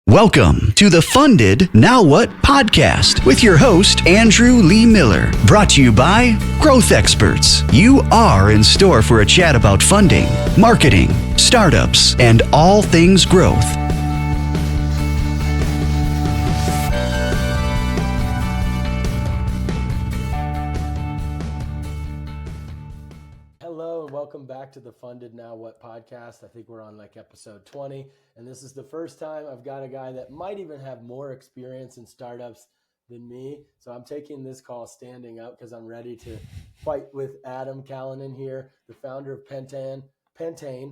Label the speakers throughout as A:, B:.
A: Welcome to the Funded Now What podcast with your host, Andrew Lee Miller, brought to you by GrowthExpertz. You are in store for a chat about funding, marketing, startups, and all things growth.
B: Hello, and welcome back to the Funded Now What podcast. I think we're on like episode 20, and this is the first time I've got a guy that might even have more experience in startups than me. So I'm taking this call standing up because I'm ready to fight with Adam Callinan here, the founder of Pentane,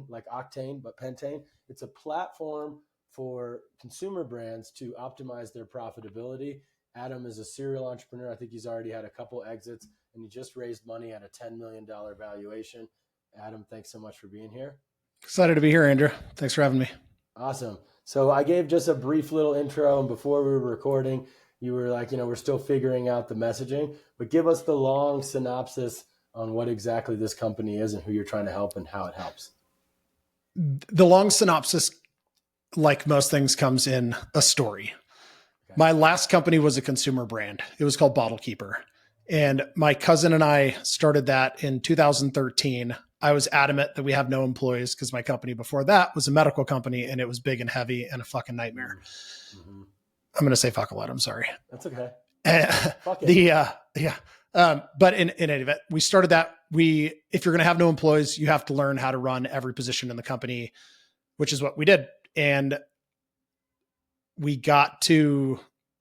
B: like octane, but Pentane. It's a platform for consumer brands to optimize their profitability. Adam is a serial entrepreneur. I think he's already had a couple exits, and he just raised money at a $10 million valuation. Adam, thanks so much for being here.
C: Excited to be here, Andrew. Thanks for having me.
B: Awesome. So I gave just a brief little intro, and before we were recording, you were like, we're still figuring out the messaging, but give us the long synopsis on what exactly this company is and who you're trying to help and how it helps.
C: The long synopsis, like most things, comes in a story. Okay. My last company was a consumer brand. It was called BottleKeeper. And my cousin and I started that in 2013. I was adamant that we have no employees because my company before that was a medical company and it was big and heavy and a fucking nightmare. Mm-hmm. I'm going to say fuck a lot. I'm sorry.
B: That's okay.
C: Fuck it. But in any event, we started that. If you're going to have no employees, you have to learn how to run every position in the company, which is what we did. And we got to,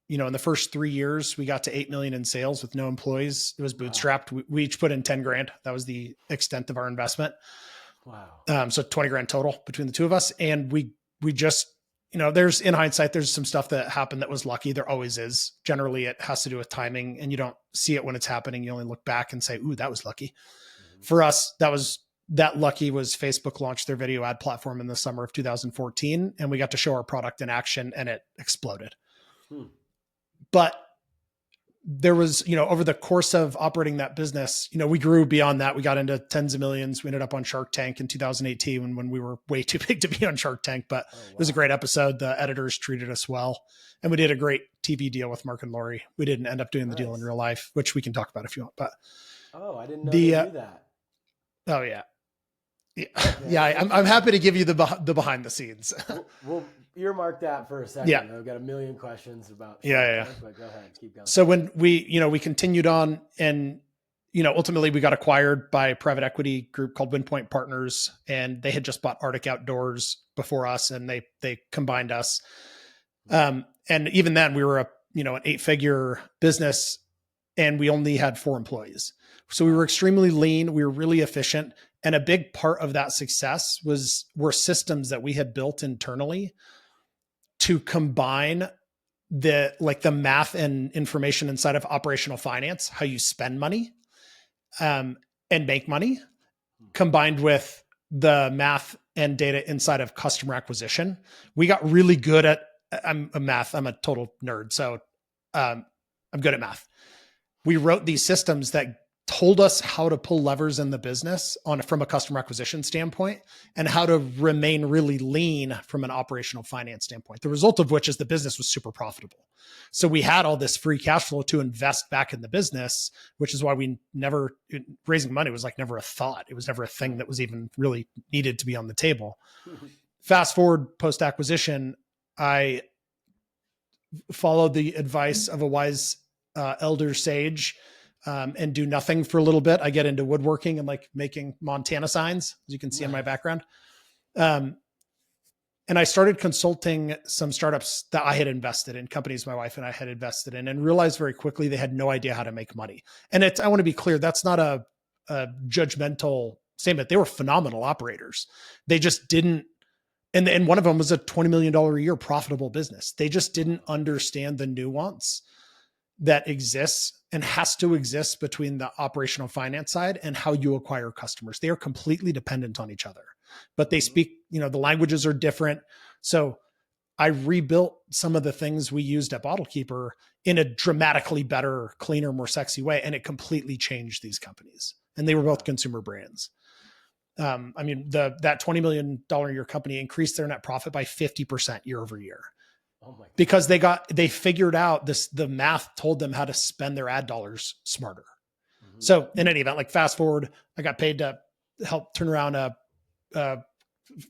C: in the first 3 years, we got to 8 million in sales with no employees. It was bootstrapped. Wow. We each put in 10 grand. That was the extent of our investment. Wow. So 20 grand total between the two of us. And we just, there's, in hindsight, there's some stuff that happened that was lucky. There always is. Generally, it has to do with timing, and you don't see it when it's happening. You only look back and say, ooh, that was lucky. Mm-hmm. For us, that lucky was Facebook launched their video ad platform in the summer of 2014, and we got to show our product in action, and it exploded. But there was, over the course of operating that business, we grew beyond that. We got into tens of millions. We ended up on Shark Tank in 2018 when we were way too big to be on Shark Tank, but It was a great episode. The editors treated us well, and we did a great TV deal with Mark and Lori. We didn't end up doing the deal in real life, which we can talk about if you want, but
B: I didn't know they knew that.
C: Oh yeah. I'm happy to give you the behind the scenes.
B: We'll earmark that for a second.
C: Yeah.
B: I've got a million questions about.
C: Yeah.
B: But go ahead, keep going.
C: So when we continued on, and ultimately we got acquired by a private equity group called Windpoint Partners, and they had just bought Arctic Outdoors before us, and they combined us. And even then, we were an 8-figure business, and we only had 4 employees. So we were extremely lean. We were really efficient. And a big part of that success were systems that we had built internally to combine the math and information inside of operational finance, how you spend money and make money, combined with the math and data inside of customer acquisition. We got really good at math. I'm a total nerd. So I'm good at math. We wrote these systems that told us how to pull levers in the business from a customer acquisition standpoint, and how to remain really lean from an operational finance standpoint. The result of which is the business was super profitable. So we had all this free cash flow to invest back in the business, which is why raising money was never a thought. It was never a thing that was even really needed to be on the table. Fast forward post-acquisition, I followed the advice of a wise elder sage, and do nothing for a little bit. I get into woodworking and making Montana signs, as you can see in my background. And I started consulting some startups that I had invested in, companies my wife and I had invested in, and realized very quickly they had no idea how to make money. And I want to be clear, that's not a judgmental statement. They were phenomenal operators. They just didn't, and one of them was a $20 million a year profitable business. They just didn't understand the nuance that exists and has to exist between the operational finance side and how you acquire customers. They are completely dependent on each other, but they speak, the languages are different. So I rebuilt some of the things we used at BottleKeeper in a dramatically better, cleaner, more sexy way. And it completely changed these companies. And they were both consumer brands. That $20 million a year company increased their net profit by 50% year over year.
B: Oh my God.
C: Because they figured out the math told them how to spend their ad dollars smarter. Mm-hmm. So in any event, like fast forward, I got paid to help turn around a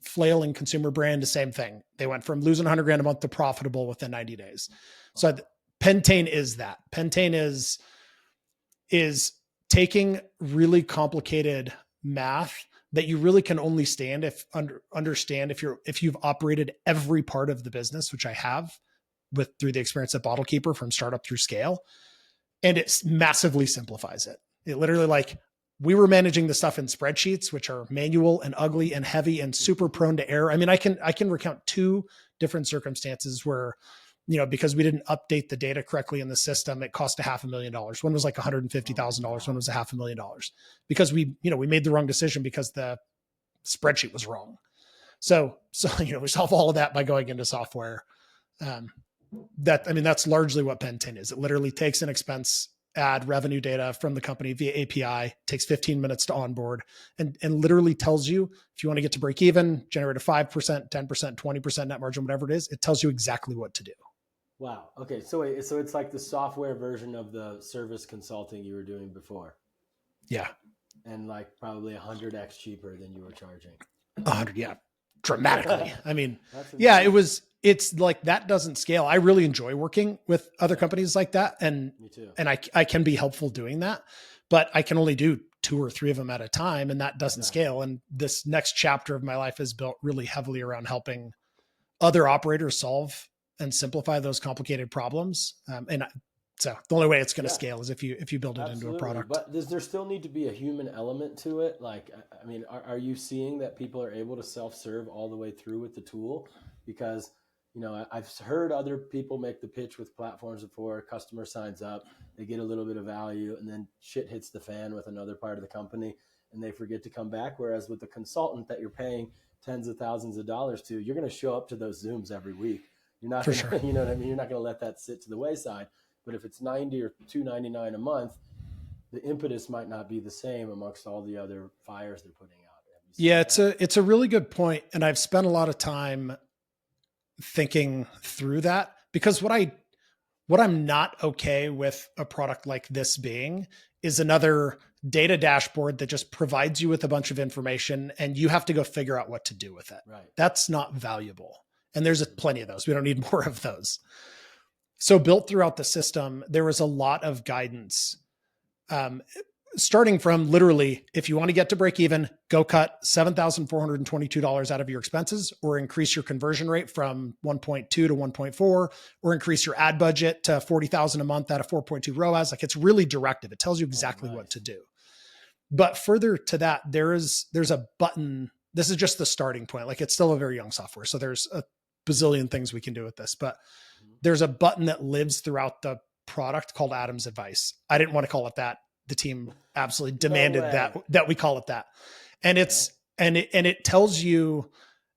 C: flailing consumer brand, the same thing. They went from losing $100,000 a month to profitable within 90 days. So Pentane is that. Pentane is taking really complicated math that you really can only understand if you've operated every part of the business, which I have through the experience at BottleKeeper from startup through scale. And it massively simplifies it. It literally, like, we were managing the stuff in spreadsheets, which are manual and ugly and heavy and super prone to error. I mean, I can recount 2 different circumstances where, because we didn't update the data correctly in the system, it cost $500,000. One was like $150,000. One was $500,000 because we made the wrong decision because the spreadsheet was wrong. So, we solve all of that by going into software. That's largely what Pentane is. It literally takes an expense ad revenue data from the company via API, takes 15 minutes to onboard, and literally tells you if you want to get to break even, generate a 5%, 10%, 20% net margin, whatever it is, it tells you exactly what to do.
B: Wow. Okay. So it's like the software version of the service consulting you were doing before.
C: Yeah.
B: And like probably 100x cheaper than you were charging.
C: 100. Yeah. Dramatically. I mean, yeah, it's like that doesn't scale. I really enjoy working with other companies like that. And
B: me too.
C: And I can be helpful doing that, but I can only do 2 or 3 of them at a time. And that doesn't scale. And this next chapter of my life is built really heavily around helping other operators solve and simplify those complicated problems. So the only way it's going to scale is if you build it into a product.
B: But does there still need to be a human element to it? Like, I mean, are you seeing that people are able to self-serve all the way through with the tool? Because, I've heard other people make the pitch with platforms before. Customer signs up, they get a little bit of value, and then shit hits the fan with another part of the company, and they forget to come back. Whereas with the consultant that you're paying tens of thousands of dollars to, you're going to show up to those Zooms every week. You're not going to, you know what I mean? You're not going to let that sit to the wayside. But if it's $90 or $299 a month, the impetus might not be the same amongst all the other fires they're putting out.
C: Yeah, it's a really good point, and I've spent a lot of time thinking through that, because what I'm not okay with a product like this being is another data dashboard that just provides you with a bunch of information and you have to go figure out what to do with it.
B: Right.
C: That's not valuable. And there's plenty of those. We don't need more of those. So built throughout the system, there was a lot of guidance, starting from literally, if you want to get to break even, go cut $7,422 out of your expenses, or increase your conversion rate from 1.2 to 1.4, or increase your ad budget to 40,000 a month at a 4.2 ROAS. Like, it's really directive. It tells you exactly what to do. But further to that, there's a button. This is just the starting point. Like, it's still a very young software. So there's a bazillion things we can do with this, but there's a button that lives throughout the product called Adam's Advice. I didn't want to call it that. The team absolutely demanded that we call it that. And it tells you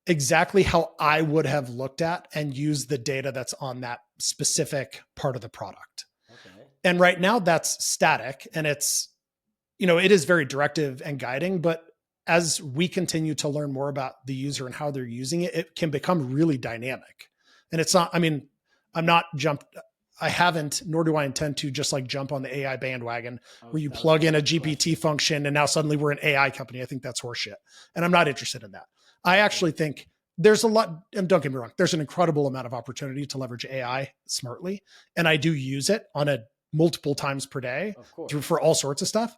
C: exactly how I would have looked at and used the data that's on that specific part of the product. Okay. And right now that's static, and it's, it is very directive and guiding, but as we continue to learn more about the user and how they're using it, it can become really dynamic. And it's not, I haven't, nor do I intend to just like jump on the AI bandwagon where you plug in a GPT function and now suddenly we're an AI company. I think that's horseshit. And I'm not interested in that. I actually think there's a lot, and don't get me wrong, there's an incredible amount of opportunity to leverage AI smartly. And I do use it on a multiple times per day for all sorts of stuff.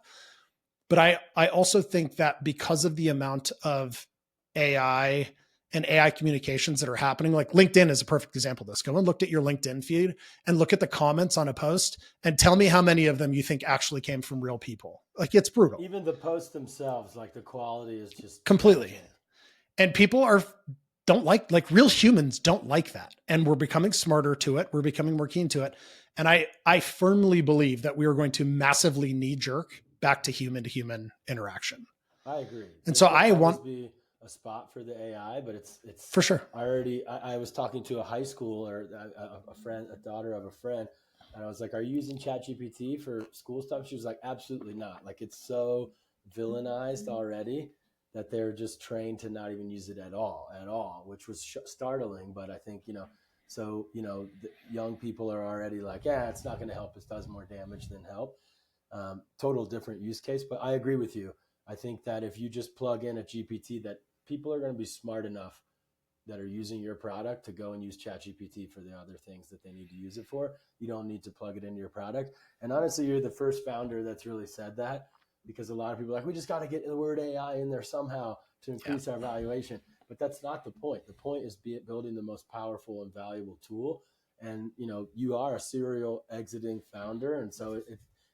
C: But I also think that because of the amount of AI and AI communications that are happening, like LinkedIn is a perfect example of this. Go and look at your LinkedIn feed and look at the comments on a post and tell me how many of them you think actually came from real people. Like, it's brutal.
B: Even the posts themselves, like the quality is just
C: completely. And people don't like real humans don't like that. And we're becoming smarter to it. We're becoming more keen to it. And I firmly believe that we are going to massively knee jerk back to human interaction.
B: I agree.
C: And so I want
B: be a spot for the AI, but it's
C: for sure.
B: I was talking to a high school or a daughter of a friend, and I was like, "Are you using ChatGPT for school stuff?" She was like, "Absolutely not. Like, it's so villainized already that they're just trained to not even use it at all," which was startling. But I think, So, the young people are already like, yeah, it's not going to help. It does more damage than help. Total different use case. But I agree with you. I think that if you just plug in a GPT, that people are going to be smart enough that are using your product to go and use ChatGPT for the other things that they need to use it for. You don't need to plug it into your product. And honestly, you're the first founder that's really said that, because a lot of people are like, we just got to get the word AI in there somehow to increase our valuation. But that's not the point. The point is building the most powerful and valuable tool. And, you are a serial exiting founder. And so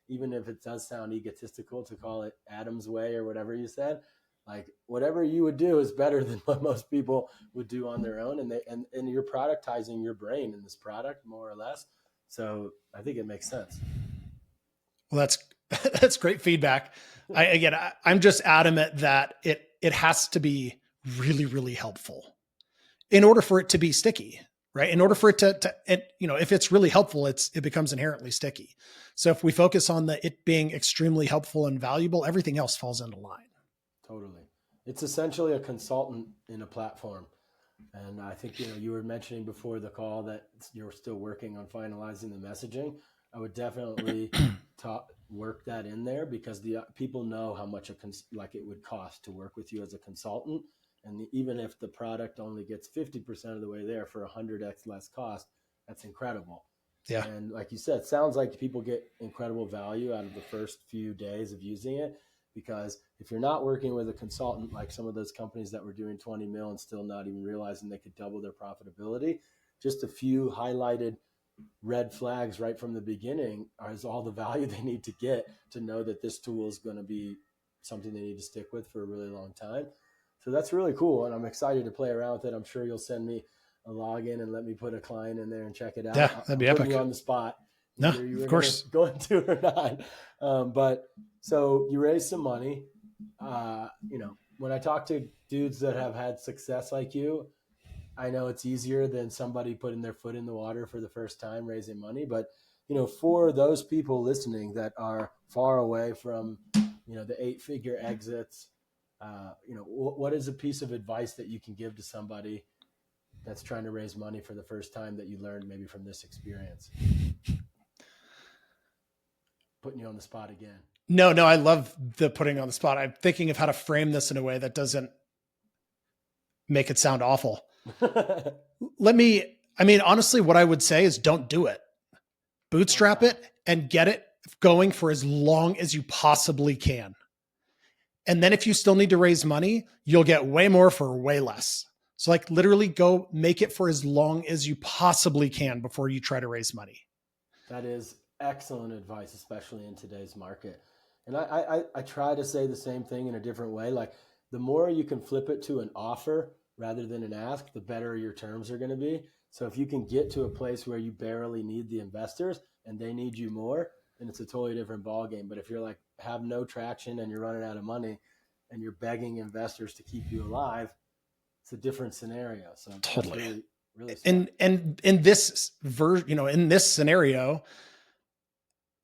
B: even if it does sound egotistical to call it Adam's way or whatever you said, like whatever you would do is better than what most people would do on their own. And you're productizing your brain in this product more or less. So I think it makes sense.
C: Well, that's great feedback. I'm just adamant that it has to be really, really helpful in order for it to be sticky, right? In order for it to if it's really helpful, it becomes inherently sticky. So if we focus on it being extremely helpful and valuable, everything else falls into line.
B: Totally. It's essentially a consultant in a platform. And I think, you were mentioning before the call that you're still working on finalizing the messaging. I would definitely work that in there, because the people know how much it would cost to work with you as a consultant. And even if the product only gets 50% of the way there for 100x less cost, that's incredible.
C: Yeah.
B: And like you said, it sounds like people get incredible value out of the first few days of using it. Because if you're not working with a consultant, like some of those companies that were doing 20 mil and still not even realizing they could double their profitability, just a few highlighted red flags right from the beginning is all the value they need to get to know that this tool is going to be something they need to stick with for a really long time. So that's really cool. And I'm excited to play around with it. I'm sure you'll send me a login and let me put a client in there and check it out.
C: Yeah, that'd be epic.
B: Putting you on the spot.
C: No, of course.
B: Going to or not. But so you raised some money. When I talk to dudes that have had success like you, I know it's easier than somebody putting their foot in the water for the first time raising money. But, for those people listening that are far away from, the 8-figure exits, what is a piece of advice that you can give to somebody that's trying to raise money for the first time that you learned maybe from this experience? Putting you on the spot again.
C: No, I love the putting on the spot. I'm thinking of how to frame this in a way that doesn't make it sound awful. Honestly, what I would say is don't do it. Bootstrap it and get it going for as long as you possibly can. And then if you still need to raise money, you'll get way more for way less. So literally go make it for as long as you possibly can before you try to raise money.
B: That is excellent advice, especially in today's market. And I try to say the same thing in a different way. Like the more you can flip it to an offer rather than an ask, the better your terms are going to be. So if you can get to a place where you barely need the investors and they need you more, then it's a totally different ballgame. But if you're have no traction and you're running out of money and you're begging investors to keep you alive, it's a different scenario. So
C: totally.
B: Really
C: and in this in this scenario,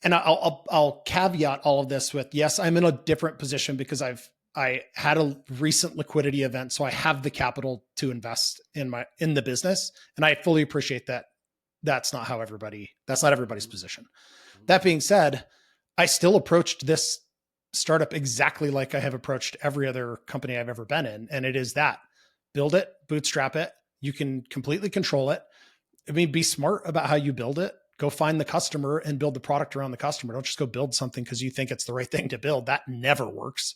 C: and I'll caveat all of this with, yes, I'm in a different position because I had a recent liquidity event. So I have the capital to invest in the business. And I fully appreciate that. That's not everybody's position. That being said, I still approached this startup exactly like I have approached every other company I've ever been in. And it is that build it, bootstrap it. You can completely control it. Be smart about how you build it. Go find the customer and build the product around the customer. Don't just go build something because you think it's the right thing to build. That never works.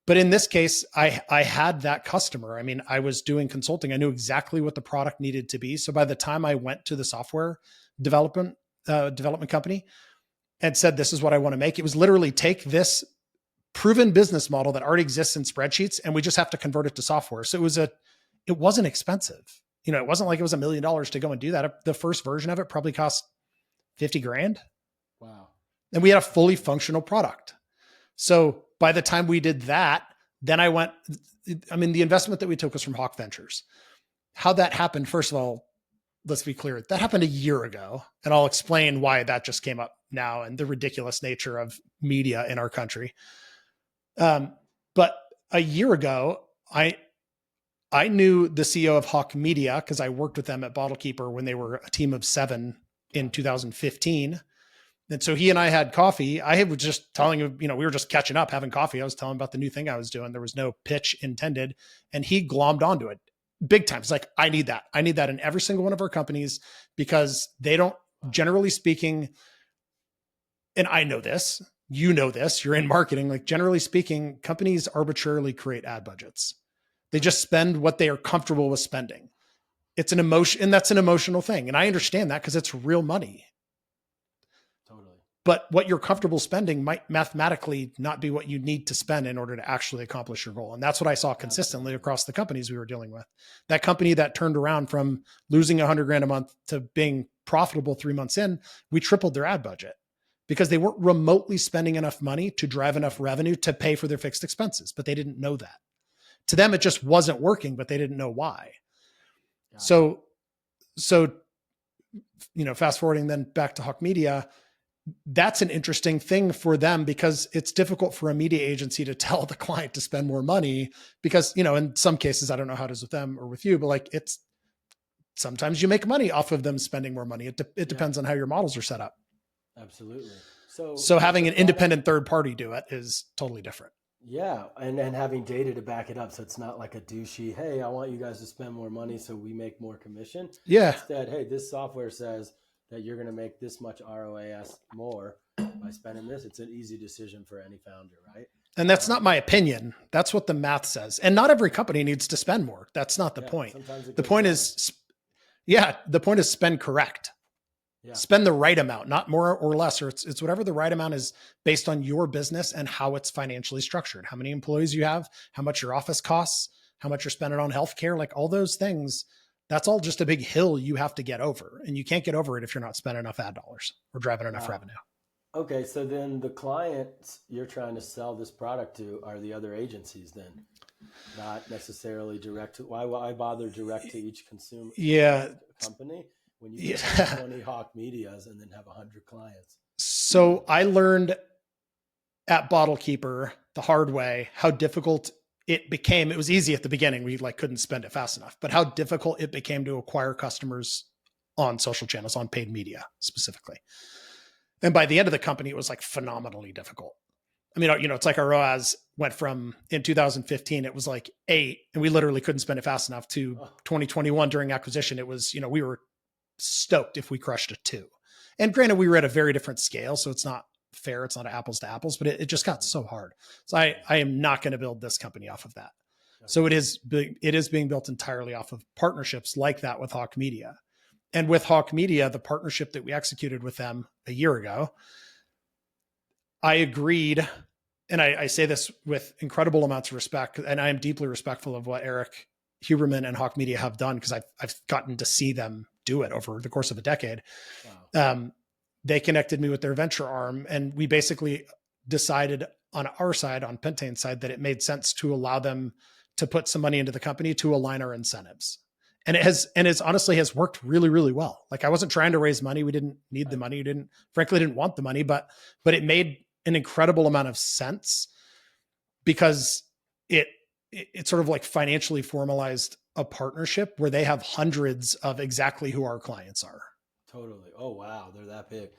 C: But in this case, I had that customer. I was doing consulting. I knew exactly what the product needed to be. So by the time I went to the software development company and said, this is what I want to make, it was literally take this proven business model that already exists in spreadsheets, and we just have to convert it to software. So it wasn't expensive. It wasn't like it was $1 million to go and do that. The first version of it probably cost $50,000.
B: Wow.
C: And we had a fully functional product. So by the time we did that, then the investment that we took was from Hawk Ventures. How that happened, first of all, let's be clear, that happened a year ago. And I'll explain why that just came up now and the ridiculous nature of media in our country. But a year ago, I knew the CEO of Hawk Media because I worked with them at BottleKeeper when they were a team of 7 in 2015. And so he and I had coffee. I was just telling him, we were just catching up, having coffee. I was telling him about the new thing I was doing. There was no pitch intended. And he glommed onto it big time. It's like, I need that. I need that in every single one of our companies because they don't, generally speaking, and I know this, you're in marketing, like generally speaking, companies arbitrarily create ad budgets. They just spend what they are comfortable with spending. It's an emotion, and that's an emotional thing. And I understand that because it's real money.
B: Totally.
C: But what you're comfortable spending might mathematically not be what you need to spend in order to actually accomplish your goal. And that's what I saw consistently across the companies we were dealing with. That company that turned around from losing $100,000 a month to being profitable 3 months in, we tripled their ad budget because they weren't remotely spending enough money to drive enough revenue to pay for their fixed expenses, but they didn't know that. To them, it just wasn't working, but they didn't know why. So, fast forwarding then back to Hawk Media, that's an interesting thing for them because it's difficult for a media agency to tell the client to spend more money because, in some cases, I don't know how it is with them or with you, but like sometimes you make money off of them spending more money. It depends on how your models are set up.
B: Absolutely.
C: So having an independent third party do it is totally different.
B: Yeah. And having data to back it up. So it's not like a douchey, hey, I want you guys to spend more money so we make more commission.
C: Yeah.
B: Instead, hey, this software says that you're going to make this much ROAS more by spending this. It's an easy decision for any founder, right?
C: And that's not my opinion. That's what the math says. And not every company needs to spend more. That's not the point. The point is spend correct. Yeah. Spend the right amount, not more or less, or it's whatever the right amount is based on your business and how it's financially structured, how many employees you have, how much your office costs, how much you're spending on healthcare, like all those things. That's all just a big hill you have to get over. And you can't get over it if you're not spending enough ad dollars or driving enough revenue.
B: Okay. So then the clients you're trying to sell this product to are the other agencies then, not necessarily direct to, why bother direct to each consumer company? When you get 20 Hawk Medias and then have 100 clients.
C: So I learned at BottleKeeper the hard way how difficult it became. It was easy at the beginning. We couldn't spend it fast enough, but how difficult it became to acquire customers on social channels, on paid media specifically. And by the end of the company, it was phenomenally difficult. I mean, it's like our ROAS went from in 2015, it was 8 and we literally couldn't spend it fast enough to 2021 during acquisition. It was, we were stoked if we crushed a 2. And granted, we were at a very different scale, so it's not fair. It's not apples to apples, but it just got so hard. So I am not going to build this company off of that. So it is being built entirely off of partnerships like that with Hawk Media. And with Hawk Media, the partnership that we executed with them a year ago, I agreed, and I say this with incredible amounts of respect, and I am deeply respectful of what Eric Huberman and Hawk Media have done because I've gotten to see them do it over the course of a decade. Wow. They connected me with their venture arm, and we basically decided on our side, on Pentane's side, that it made sense to allow them to put some money into the company to align our incentives. And it honestly has worked really, really well. I wasn't trying to raise money. We didn't need the money. We frankly didn't want the money, but it made an incredible amount of sense because it sort of financially formalized a partnership where they have hundreds of exactly who our clients are.
B: Totally. Oh, wow. They're that big.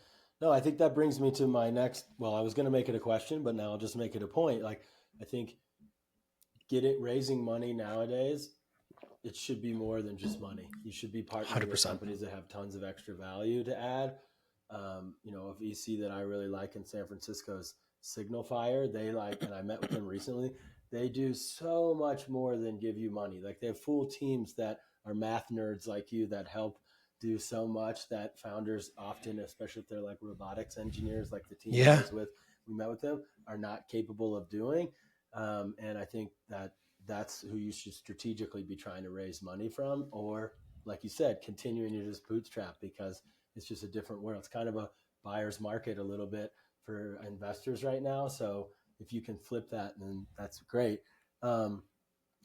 B: No, I think that brings me to my next, I was going to make it a question, but now I'll just make it a point. I think raising money nowadays, it should be more than just money. You should be partnering
C: 100%.
B: with companies that have tons of extra value to add. A VC that I really like in San Francisco is Signal Fire. And I met with them recently. They do so much more than give you money. They have full teams that are math nerds like you that help do so much that founders often, especially if they're robotics engineers, like the team we met with them, are not capable of doing. And I think that's who you should strategically be trying to raise money from, or like you said, continuing to just bootstrap because it's just a different world. It's kind of a buyer's market a little bit for investors right now. So if you can flip that, then that's great.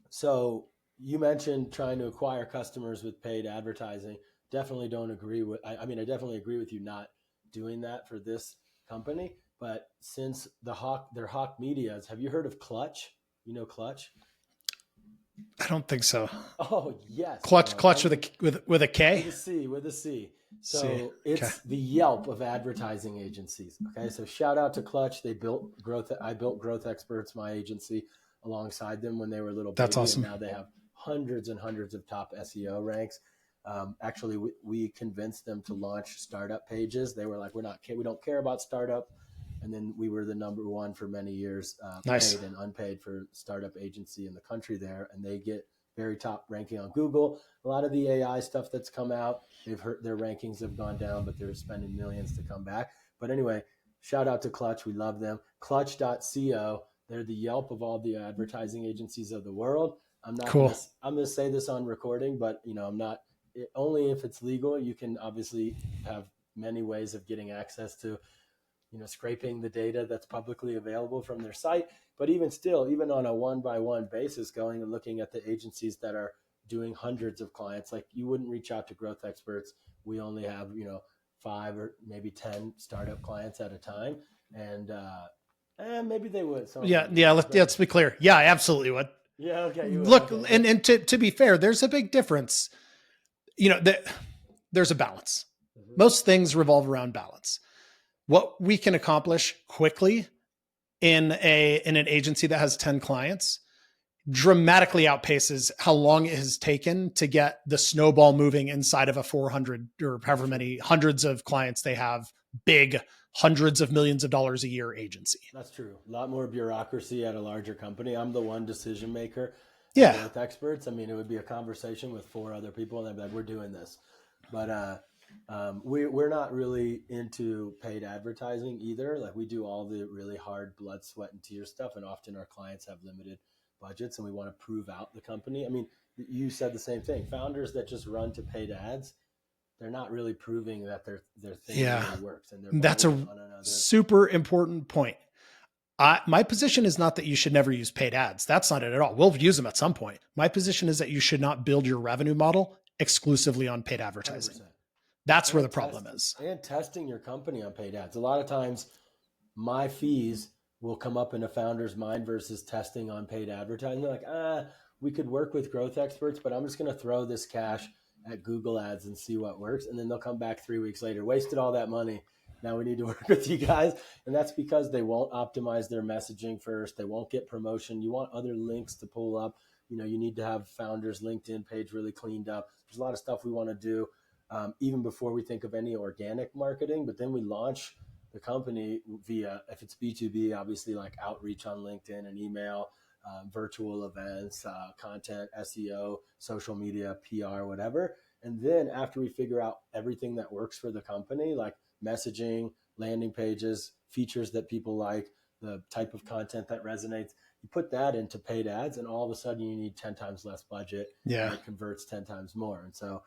B: So you mentioned trying to acquire customers with paid advertising. Definitely don't agree with, I definitely agree with you not doing that for this company, but since their Hawk Medias, have you heard of Clutch? You know Clutch?
C: I don't think so.
B: Oh yes.
C: Clutch
B: No,
C: with a K?
B: with a C. So
C: C.
B: it's the Yelp of advertising agencies. Okay. So shout out to Clutch. They built Growth. I built GrowthExpertz, my agency, alongside them when they were a little baby.
C: That's awesome.
B: And now they have hundreds and hundreds of top SEO ranks. Actually, we convinced them to launch startup pages. They were like, we don't care about startup. And then we were the number one for many years,
C: Nice.
B: paid and unpaid for startup agency in the country there. And they get very top ranking on Google. A lot of the AI stuff that's come out, they've heard their rankings have gone down, but they're spending millions to come back. But anyway, shout out to Clutch. We love them. Clutch.co. They're the Yelp of all the advertising agencies of the world. I'm going to say this on recording, but I'm not, only if it's legal. You can obviously have many ways of getting access to, scraping the data that's publicly available from their site. But even still, even on a one-by-one basis, going and looking at the agencies that are doing hundreds of clients, like you wouldn't reach out to GrowthExpertz. We only have, 5 or maybe 10 startup clients at a time. And maybe they would.
C: Let's be clear. Yeah, I absolutely would.
B: Yeah. Okay.
C: Look, okay. And to be fair, there's a big difference. There's a balance. Mm-hmm. Most things revolve around balance. What we can accomplish quickly in an agency that has 10 clients dramatically outpaces how long it has taken to get the snowball moving inside of a 400 or however many hundreds of clients they have, big hundreds of millions of dollars a year agency.
B: That's true. A lot more bureaucracy at a larger company. I'm the one decision maker.
C: Yeah.
B: With experts. I mean, it would be a conversation with 4 other people and they'd be like, we're doing this. But we're not really into paid advertising either. Like we do all the really hard blood, sweat, and tears stuff. And often our clients have limited budgets and we want to prove out the company. I mean, you said the same thing. Founders that just run to paid ads, they're not really proving that their thing really works. And
C: that's a super important point. My position is not that you should never use paid ads. That's not it at all. We'll use them at some point. My position is that you should not build your revenue model exclusively on paid advertising. 100%. That's where the problem is.
B: And testing your company on paid ads. A lot of times my fees will come up in a founder's mind versus testing on paid advertising. They're like, we could work with GrowthExpertz, but I'm just going to throw this cash at Google ads and see what works. And then they'll come back 3 weeks later, wasted all that money. Now we need to work with you guys. And that's because they won't optimize their messaging first. They won't get promotion. You want other links to pull up. You need to have founders' LinkedIn page really cleaned up. There's a lot of stuff we want to do. Even before we think of any organic marketing, but then we launch the company via, if it's B2B, obviously like outreach on LinkedIn and email, virtual events, content, SEO, social media, PR, whatever. And then after we figure out everything that works for the company, like messaging, landing pages, features that people like, the type of content that resonates, you put that into paid ads and all of a sudden you need 10 times less budget.
C: Yeah.
B: And it converts 10 times more. And so,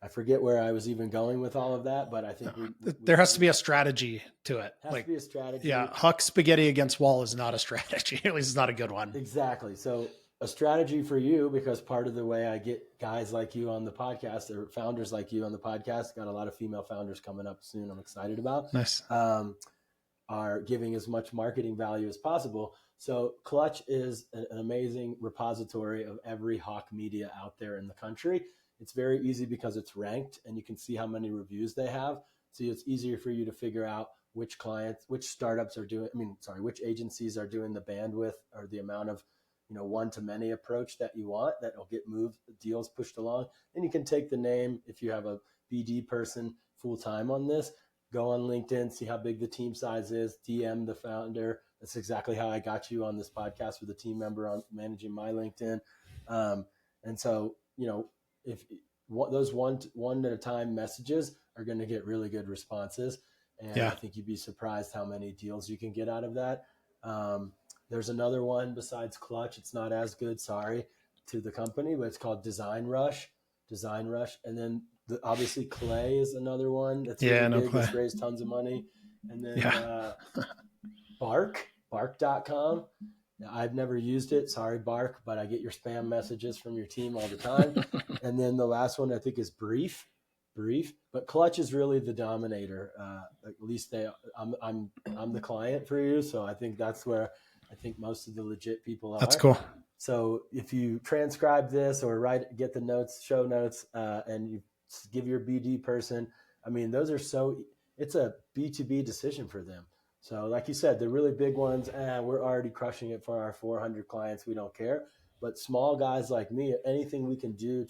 B: I forget where I was even going with all of that, but I think
C: there has to be a strategy to it.
B: Has to be a strategy.
C: Yeah, huck spaghetti against wall is not a strategy. At least it's not a good one.
B: Exactly. So a strategy for you, because part of the way I get guys like you on the podcast or founders like you on the podcast, got a lot of female founders coming up soon. I'm excited about.
C: Nice.
B: Are giving as much marketing value as possible. So Clutch is an amazing repository of every hawk media out there in the country. It's very easy because it's ranked and you can see how many reviews they have. So it's easier for you to figure out which startups are doing, which agencies are doing the bandwidth or the amount of, one-to-many approach that you want that will get deals pushed along. Then you can take the name, if you have a BD person full-time on this, go on LinkedIn, see how big the team size is, DM the founder. That's exactly how I got you on this podcast with a team member on managing my LinkedIn. And so, if those one at a time messages are going to get really good responses. And I think you'd be surprised how many deals you can get out of that. There's another one besides Clutch. It's not as good, sorry, to the company, but it's called Design Rush. And then obviously Clay is another one that's really big. It's raised tons of money. And then Bark.com. Now, I've never used it. Sorry, Bark, but I get your spam messages from your team all the time. And then the last one I think is Brief, but Clutch is really the dominator. At least I'm the client for you. So I think that's where I think most of the legit people are.
C: That's cool.
B: So if you transcribe this or get the notes, show notes, and you give your BD person, I mean, it's a B2B decision for them. So like you said, the really big ones, we're already crushing it for our 400 clients. We don't care. But small guys like me, anything we can do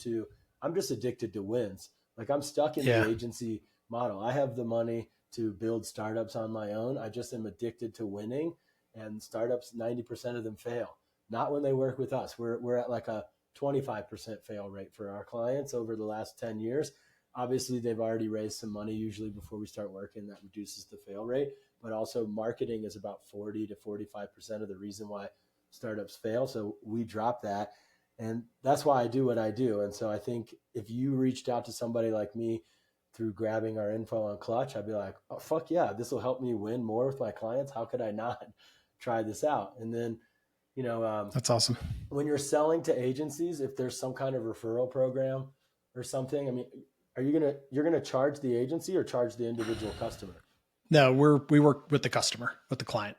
B: I'm just addicted to wins. Like I'm stuck in the agency model. I have the money to build startups on my own. I just am addicted to winning, and startups, 90% of them fail. Not when they work with us. We're at like a 25% fail rate for our clients over the last 10 years. Obviously, they've already raised some money usually before we start working. That reduces the fail rate. But also marketing is about 40 to 45% of the reason why startups fail. So we drop that. And that's why I do what I do. And so I think if you reached out to somebody like me through grabbing our info on Clutch, I'd be like, oh, fuck yeah, this will help me win more with my clients. How could I not try this out? And then,
C: that's awesome.
B: When you're selling to agencies, if there's some kind of referral program or something, I mean, you're going to charge the agency or charge the individual customer?
C: No, we work with the customer, with the client.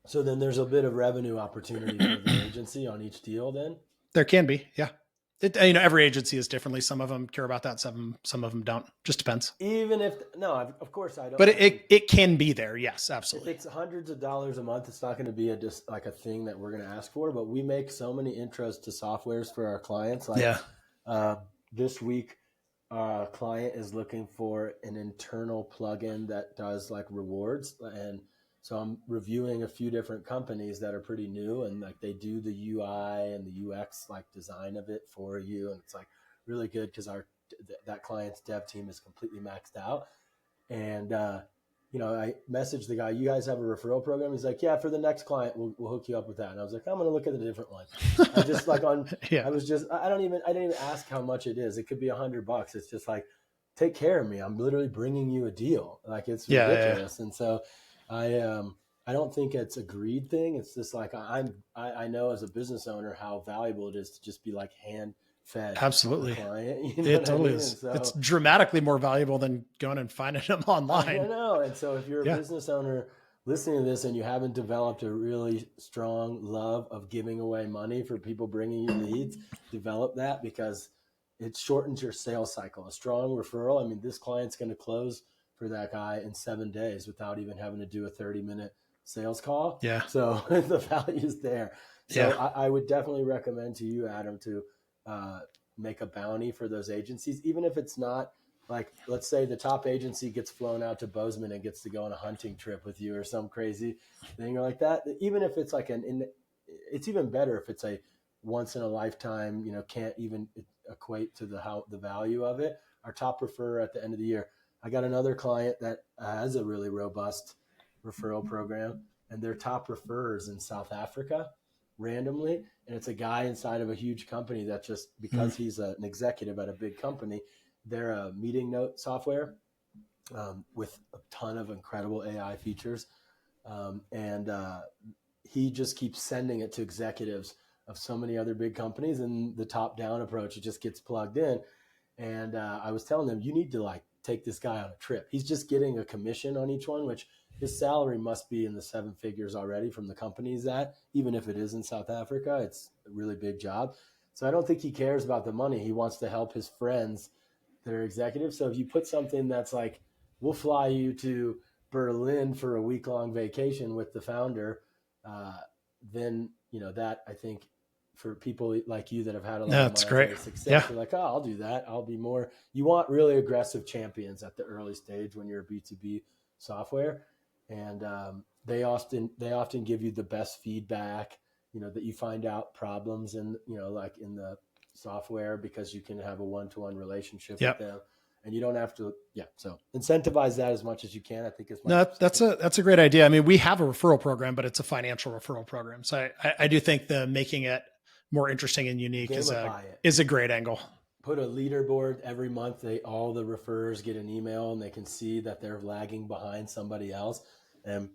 B: So then there's a bit of revenue opportunity for the agency on each deal then?
C: There can be, yeah. Every agency is differently. Some of them care about that. Some of them don't. Just depends.
B: Of course I don't.
C: But it can be there. Yes, absolutely.
B: If it's hundreds of dollars a month, it's not going to be just like a thing that we're going to ask for. But we make so many intros to softwares for our clients. This week, our client is looking for an internal plugin that does like rewards, and so I'm reviewing a few different companies that are pretty new, and like they do the UI and the UX like design of it for you. And it's like really good because that client's dev team is completely maxed out. And, I messaged the guy, you guys have a referral program? He's like, yeah, for the next client, we'll hook you up with that. And I was like, I'm going to look at a different one. I just like I didn't even ask how much it is. It could be $100. It's just like, take care of me. I'm literally bringing you a deal. Like it's ridiculous. Yeah. And so I don't think it's a greed thing. It's just like, I know as a business owner, how valuable it is to just be like hand fed.
C: Absolutely.
B: Client,
C: it totally is. So, it's dramatically more valuable than going and finding them online.
B: I know. And so if you're a business owner listening to this and you haven't developed a really strong love of giving away money for people bringing you leads, develop that, because it shortens your sales cycle. A strong referral. I mean, this client's going to close for that guy in 7 days without even having to do a 30-minute sales call.
C: Yeah.
B: So the value is there. So I would definitely recommend to you, Adam, to make a bounty for those agencies, even if it's not like, let's say the top agency gets flown out to Bozeman and gets to go on a hunting trip with you or some crazy thing like that. Even if it's like it's even better if it's a once in a lifetime, can't even equate to the value of it. Our top referrer at the end of the year, I got another client that has a really robust referral program, and their top referrers in South Africa randomly. And it's a guy inside of a huge company that just, because he's an executive at a big company, they're a meeting note software with a ton of incredible AI features. He just keeps sending it to executives of so many other big companies, and the top down approach, it just gets plugged in. And I was telling them, you need to like take this guy on a trip. He's just getting a commission on each one, which his salary must be in the 7 figures already from the company he's at. Even if it is in South Africa, it's a really big job. So I don't think he cares about the money. He wants to help his friends that are executives. So if you put something that's like, we'll fly you to Berlin for a week-long vacation with the founder, then, that I think for people like you that have had a lot of success, you're like, oh, I'll do that. I'll be more. You want really aggressive champions at the early stage when you're a B2B software. And they often give you the best feedback, that you find out problems in, like in the software, because you can have a one-to-one relationship with them, and you don't have to. So incentivize that as much as you can. I think
C: that's a great idea. I mean, we have a referral program, but it's a financial referral program. So I do think the making it more interesting and unique is a great angle.
B: Put a leaderboard every month. All the referrers get an email, and they can see that they're lagging behind somebody else. And,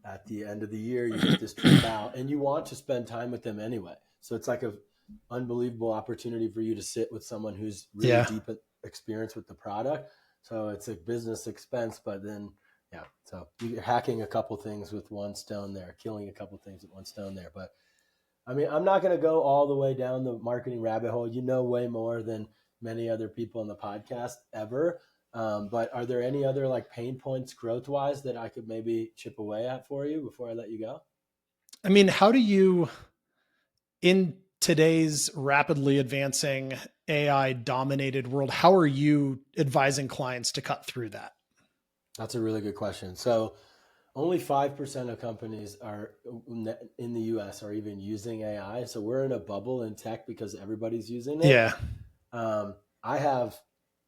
B: at the end of the year, you get this trip out, and you want to spend time with them anyway. So it's like an unbelievable opportunity for you to sit with someone who's really deep experience with the product. So it's a business expense, but then Yeah. So you're hacking a couple things with one stone there, killing a couple things with one stone there. But I mean, I'm not going to go all the way down the marketing rabbit hole. You know way more than many other people on the podcast ever. But are there any other like pain points growth wise that I could maybe chip away at for you before I let you go?
C: I mean, how do you, in today's rapidly advancing AI dominated world, how are you advising clients to cut through that?
B: That's a really good question. So only 5% of companies are in the US are even using AI. So we're in a bubble in tech because everybody's using it.
C: Yeah.
B: I have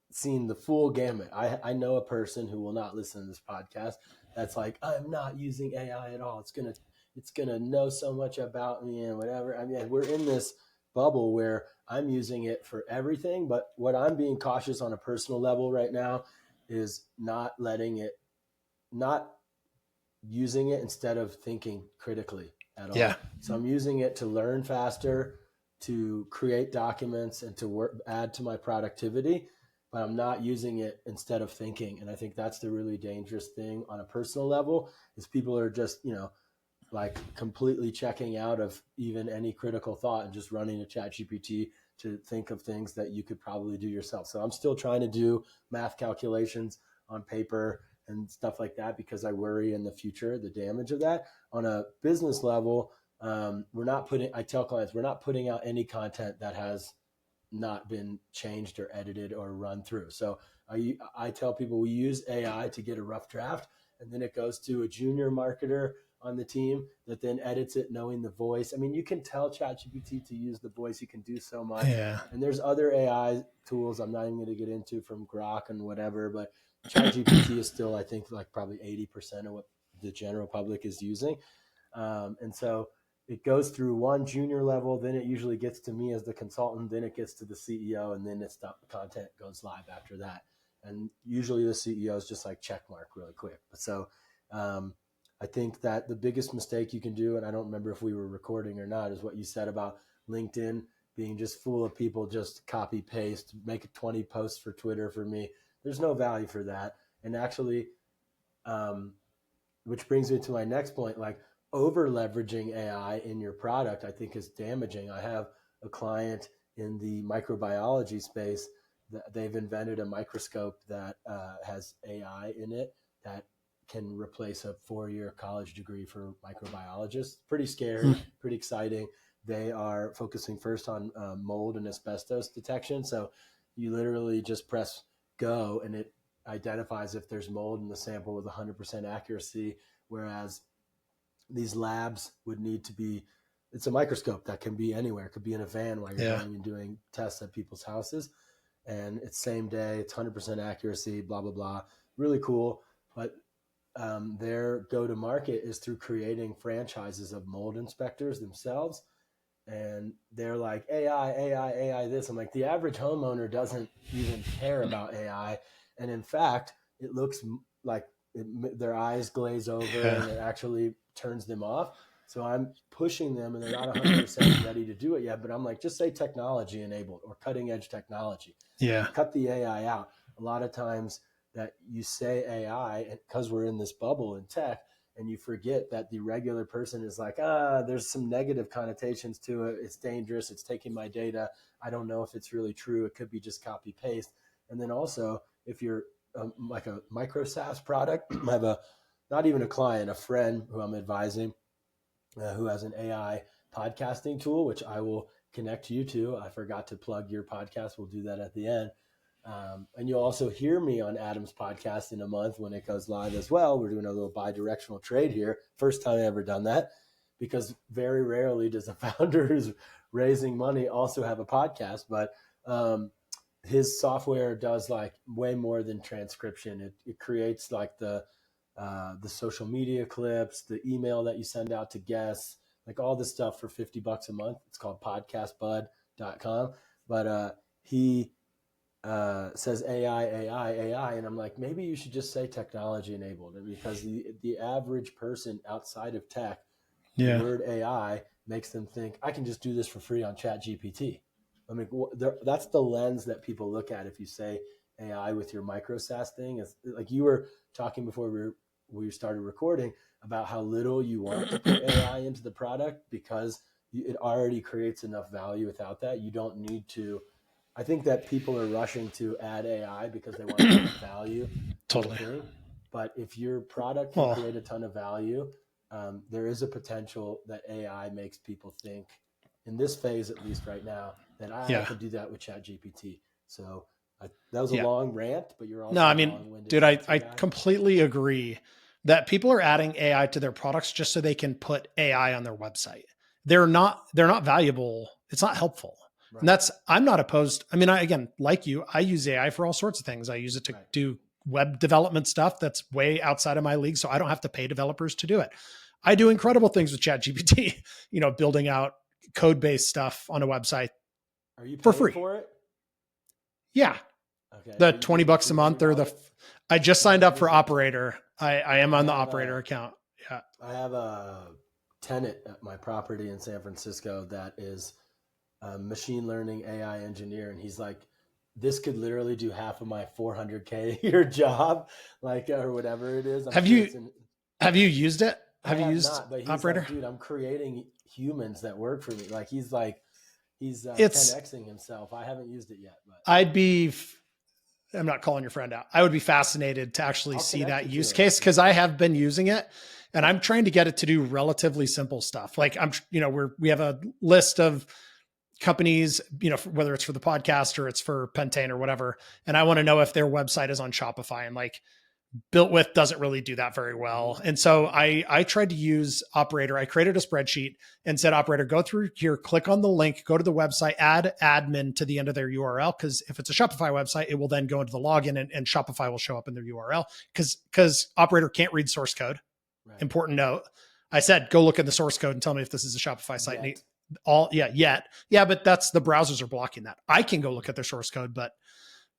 B: seen the full gamut. I know a person who will not listen to this podcast that's like, I'm not using AI at all. It's gonna know so much about me and whatever. I mean, we're in this bubble where I'm using it for everything, but what I'm being cautious on a personal level right now is not using it instead of thinking critically at all.
C: Yeah.
B: So I'm using it to learn faster, to create documents, and to add to my productivity, but I'm not using it instead of thinking. And I think that's the really dangerous thing on a personal level is people are just, like completely checking out of even any critical thought and just running a ChatGPT to think of things that you could probably do yourself. So I'm still trying to do math calculations on paper and stuff like that because I worry in the future the damage of that. On a business level, I tell clients, we're not putting out any content that has not been changed or edited or run through. So I tell people we use AI to get a rough draft, and then it goes to a junior marketer on the team that then edits it knowing the voice. I mean, you can tell ChatGPT to use the voice. You can do so much.
C: Yeah.
B: And there's other AI tools I'm not even going to get into from Grok and whatever, but ChatGPT is still, I think, like probably 80% of what the general public is using. And so it goes through one junior level, then it usually gets to me as the consultant, then it gets to the CEO, and then the content goes live after that. And usually the CEO is just like check mark really quick. So I think that the biggest mistake you can do, and I don't remember if we were recording or not, is what you said about LinkedIn being just full of people just copy paste, make 20 posts for Twitter for me. There's no value for that. And actually, which brings me to my next point, like over leveraging AI in your product, I think is damaging. I have a client in the microbiology space that they've invented a microscope that has AI in it that can replace a 4-year college degree for microbiologists. Pretty scary, pretty exciting. They are focusing first on mold and asbestos detection. So you literally just press go and it identifies if there's mold in the sample with 100% accuracy. Whereas these labs would need to be, it's a microscope that can be anywhere. It could be in a van while you're going and doing tests at people's houses. And it's same day, it's 100% accuracy, blah, blah, blah. Really cool. But their go-to-market is through creating franchises of mold inspectors themselves. And they're like, AI this. I'm like, the average homeowner doesn't even care about AI. And in fact, it looks like their eyes glaze over and it actually turns them off. So I'm pushing them and they're not 100% ready to do it yet. But I'm like, just say technology enabled or cutting edge technology.
C: Yeah.
B: Cut the AI out. A lot of times that you say AI because we're in this bubble in tech and you forget that the regular person is like, there's some negative connotations to it. It's dangerous. It's taking my data. I don't know if it's really true. It could be just copy paste. And then also if you're like a micro SaaS product, I have not even a client, a friend who I'm advising who has an AI podcasting tool, which I will connect you to. I forgot to plug your podcast. We'll do that at the end. And you'll also hear me on Adam's podcast in a month when it goes live as well. We're doing a little bi-directional trade here. First time I've ever done that because very rarely does a founder who's raising money also have a podcast. But his software does like way more than transcription. It creates like the social media clips, the email that you send out to guests, like all this stuff for $50 a month. It's called podcastbud.com. But he says AI, and I'm like, maybe you should just say technology enabled, because the average person outside of tech, the word AI makes them think I can just do this for free on ChatGPT. I mean, that's the lens that people look at if you say AI with your micro SaaS thing. Is like you were talking before we were we started recording about how little you want to put AI into the product because it already creates enough value without that. You don't need to. I think that people are rushing to add AI because they want to add value.
C: Totally.
B: But if your product can create a ton of value, there is a potential that AI makes people think, in this phase at least right now, that I could do that with ChatGPT. So that was a long rant, but you're also long-winded.
C: Dude, I completely agree that people are adding AI to their products just so they can put AI on their website. They're not valuable. It's not helpful. Right. And I'm not opposed. I mean, again, like you, I use AI for all sorts of things. I use it to do web development stuff that's way outside of my league. So I don't have to pay developers to do it. I do incredible things with ChatGPT, building out code-based stuff on a website.
B: Are you paying
C: for free
B: for it?
C: Yeah.
B: Okay.
C: The $20 a month I just signed up for Operator. I am on the Operator account. Yeah.
B: I have a tenant at my property in San Francisco that is a machine learning AI engineer. And he's like, this could literally do half of my $400K a year job, or whatever it is.
C: Have you used it? Have you used Operator?
B: Like, dude, I'm creating humans that work for me. He's 10xing himself. I haven't used it yet, but
C: I'm not calling your friend out. I would be fascinated to actually see that use case because I have been using it and I'm trying to get it to do relatively simple stuff. Like we have a list of companies, whether it's for the podcast or it's for Pentane or whatever. And I want to know if their website is on Shopify, and Built With doesn't really do that very well. And so I tried to use Operator. I created a spreadsheet and said, Operator, go through here, click on the link, go to the website, add admin to the end of their URL. Because if it's a Shopify website, it will then go into the login and Shopify will show up in their URL because Operator can't read source code. Right. Important note. I said, go look at the source code and tell me if this is a Shopify site. Yet. Yeah, but that's the browsers are blocking that. I can go look at their source code,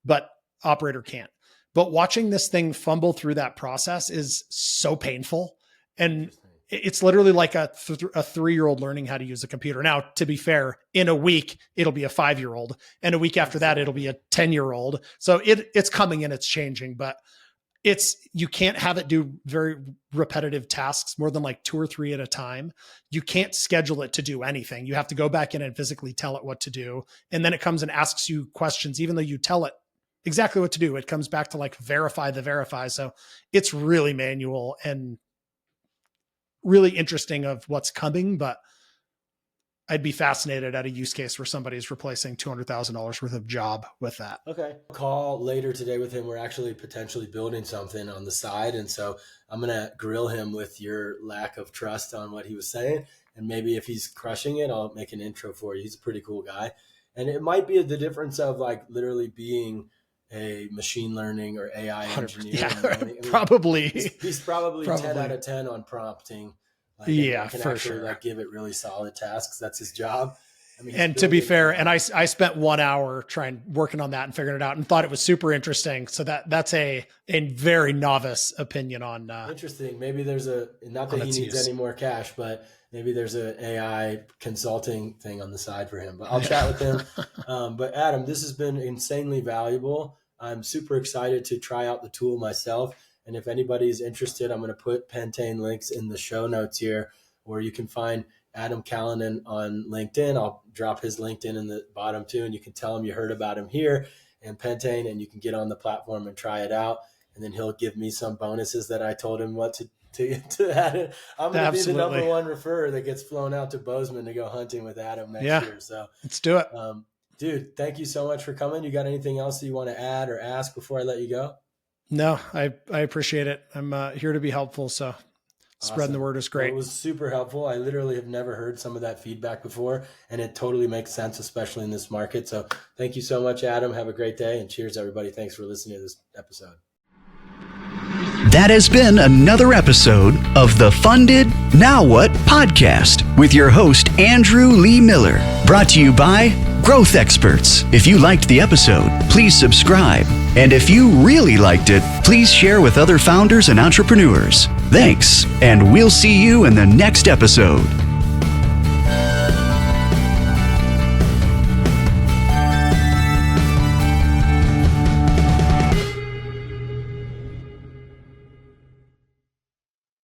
C: but Operator can't. But watching this thing fumble through that process is so painful. And it's literally like a 3-year-old learning how to use a computer. Now, to be fair, in a week, it'll be a 5-year-old. And a week after that, it'll be a 10-year-old. So it's coming and it's changing, but you can't have it do very repetitive tasks, more than 2 or 3 at a time. You can't schedule it to do anything. You have to go back in and physically tell it what to do. And then it comes and asks you questions, even though you tell it exactly what to do. It comes back to verify. So it's really manual and really interesting of what's coming, but I'd be fascinated at a use case where somebody's replacing $200,000 worth of job with that.
B: Okay. Call later today with him. We're actually potentially building something on the side. And so I'm going to grill him with your lack of trust on what he was saying. And maybe if he's crushing it, I'll make an intro for you. He's a pretty cool guy. And it might be the difference of literally being a machine learning or AI engineer.
C: Yeah, probably.
B: He's probably 10 out of 10 on prompting.
C: For sure.
B: Give it really solid tasks. That's his job.
C: And to be fair, and I spent 1 hour working on that and figuring it out and thought it was super interesting. So that's a very novice opinion on.
B: Interesting. Maybe there's not that he needs any more cash, but maybe there's an AI consulting thing on the side for him, but I'll chat with him. But Adam, this has been insanely valuable. I'm super excited to try out the tool myself. And if anybody's interested, I'm going to put Pentane links in the show notes here, where you can find Adam Callinan on LinkedIn. I'll drop his LinkedIn in the bottom too, and you can tell him you heard about him here and Pentane, and you can get on the platform and try it out. And then he'll give me some bonuses that I told him what to add it. I'm going to be the number one referrer that gets flown out to Bozeman to go hunting with Adam next year. So
C: let's do it.
B: Dude, thank you so much for coming. You got anything else that you want to add or ask before I let you go?
C: No, I appreciate it. I'm here to be helpful. So spreading the word is great.
B: Well, it was super helpful. I literally have never heard some of that feedback before, and it totally makes sense, especially in this market. So thank you so much, Adam. Have a great day, and cheers, everybody. Thanks for listening to this episode.
A: That has been another episode of the Funded Now What podcast with your host, Andrew Lee Miller, brought to you by GrowthExpertz. If you liked the episode, please subscribe. And if you really liked it, please share with other founders and entrepreneurs. Thanks, and we'll see you in the next episode.